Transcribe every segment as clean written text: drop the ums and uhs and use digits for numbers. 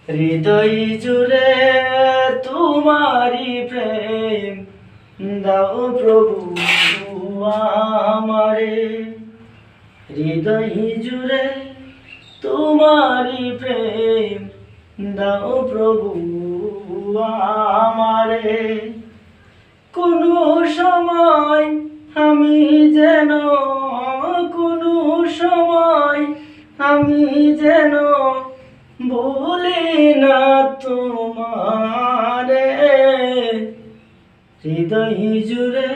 হৃদয় জুড়ে তোমারি প্রেম দাও প্রভু আমারে। হৃদয় জুড়ে তোমারি প্রেম দাও প্রভু আমারে। কোনো সময় আমি যেন কোনো সময় আমি যেন ভুলি না তোমারে। হৃদয় জুড়ে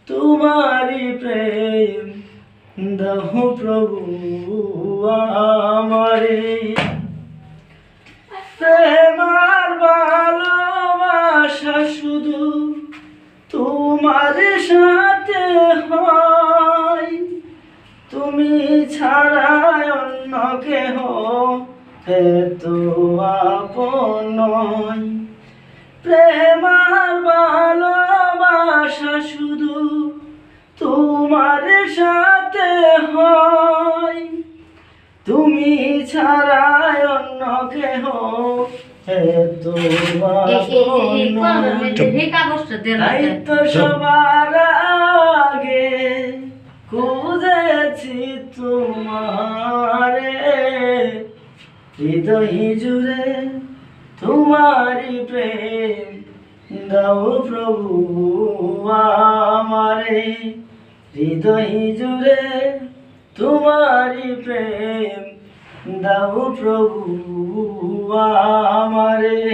তোমারি প্রেম দাও প্রভু আমারে। প্রেম আর ভালোবাসা শুধু তোমার সাথে হয়, তুমি ছাড়া অন্য কেহ এত আপন নয়। প্রেম আর ভালোবাসা শুধু তোমার সাথে হয়, তুমি ছাড়া অন্য কেহ এত আপন নয়। তাই তো সবার আগে খুঁজেছি তোমারে। হৃদয় জুড়ে তোমারি প্রেম দাও প্রভু আমারে। হৃদয় জুড়ে তোমারি প্রেম দাও প্রভু আমারে।